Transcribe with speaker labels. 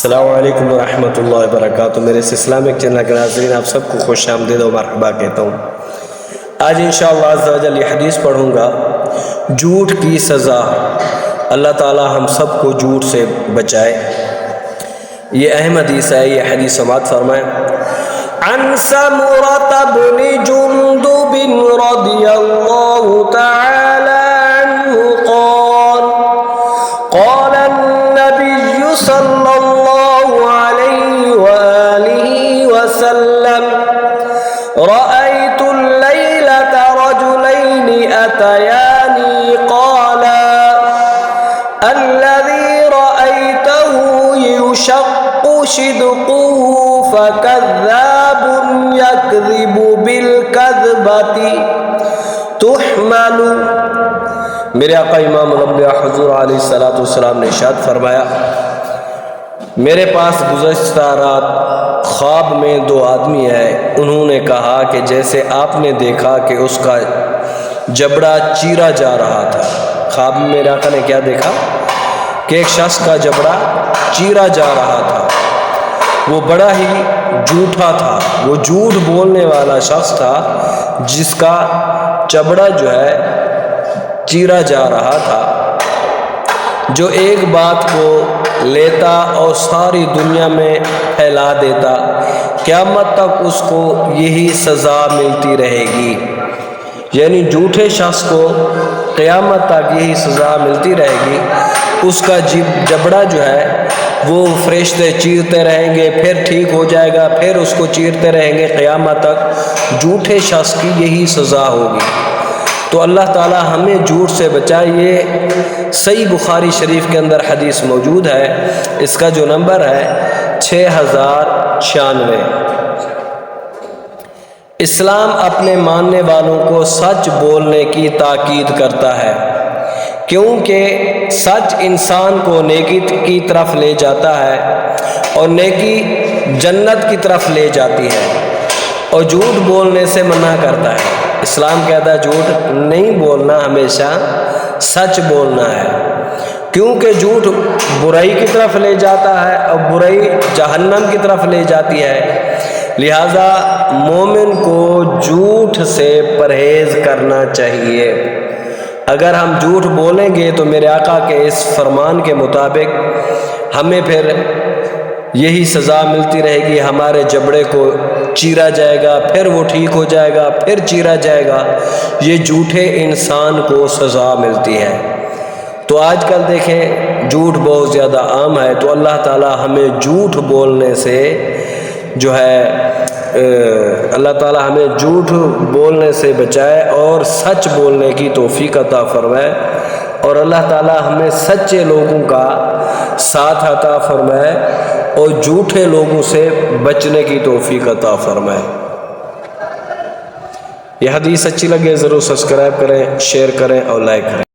Speaker 1: السلام علیکم ورحمۃ اللہ وبرکاتہ۔ میرے اس اسلامک چینل کے ناظرین، آپ سب کو خوش آمدید و مرحبا کہتا ہوں۔ آج انشاءاللہ عز و جل یہ حدیث پڑھوں گا، جھوٹ کی سزا۔ اللہ تعالی ہم سب کو جھوٹ سے بچائے۔ یہ اہم حدیث ہے، یہ حدیث سماعت فرمائیں۔ عن سمرۃ بن جندب رضی اللہ تعالی عنہ قال قال النبي صلى الله عليه وآله وسلم رأيت الليلة رجلين أتياني قالا الذي رأيته يشق شدقه فكذاب يكذب بالكذبة تحمل۔ میرے آقا امام الانبیاء حضور علیہ السلام نے ارشاد فرمایا، میرے پاس گزشتہ رات خواب میں دو آدمی آئے، انہوں نے کہا کہ جیسے آپ نے دیکھا کہ اس کا جبڑا چیرا جا رہا تھا۔ خواب میں میرے آقا نے کیا دیکھا کہ ایک شخص کا جبڑا چیرا جا رہا تھا، وہ بڑا ہی جھوٹا تھا، وہ جھوٹ بولنے والا شخص تھا جس کا جبڑا جو ہے چیرا جا رہا تھا، جو ایک بات کو لیتا اور ساری دنیا میں پھیلا دیتا، قیامت تک اس کو یہی سزا ملتی رہے گی۔ یعنی جھوٹے شخص کو قیامت تک یہی سزا ملتی رہے گی۔ اس کا جبڑا جو ہے وہ فرشتے چیرتے رہیں گے، پھر ٹھیک ہو جائے گا، پھر اس کو چیرتے رہیں گے قیامت تک۔ جھوٹے شخص کی یہی سزا ہوگی۔ تو اللہ تعالی ہمیں جھوٹ سے بچائے۔ یہ صحیح بخاری شریف کے اندر حدیث موجود ہے، اس کا جو نمبر ہے 6096۔ اسلام اپنے ماننے والوں کو سچ بولنے کی تاکید کرتا ہے، کیونکہ سچ انسان کو نیکی کی طرف لے جاتا ہے اور نیکی جنت کی طرف لے جاتی ہے، اور جھوٹ بولنے سے منع کرتا ہے۔ اسلام کہتا ہے جھوٹ نہیں بولنا، ہمیشہ سچ بولنا ہے، کیونکہ جھوٹ برائی کی طرف لے جاتا ہے اور برائی جہنم کی طرف لے جاتی ہے۔ لہذا مومن کو جھوٹ سے پرہیز کرنا چاہیے۔ اگر ہم جھوٹ بولیں گے تو میرے آقا کے اس فرمان کے مطابق ہمیں پھر یہی سزا ملتی رہے گی، ہمارے جبڑے کو چیرا جائے گا، پھر وہ ٹھیک ہو جائے گا، پھر چیرا جائے گا۔ یہ جھوٹے انسان کو سزا ملتی ہے۔ تو آج کل دیکھیں جھوٹ بہت زیادہ عام ہے، تو اللہ تعالی ہمیں جھوٹ بولنے سے جو ہے اللہ تعالی ہمیں جھوٹ بولنے سے بچائے اور سچ بولنے کی توفیق عطا فرمائے، اور اللہ تعالی ہمیں سچے لوگوں کا ساتھ عطا فرمائے اور جھوٹے لوگوں سے بچنے کی توفیق عطا فرمائے۔ یہ حدیث اچھی لگے ضرور سبسکرائب کریں، شیئر کریں اور لائک کریں۔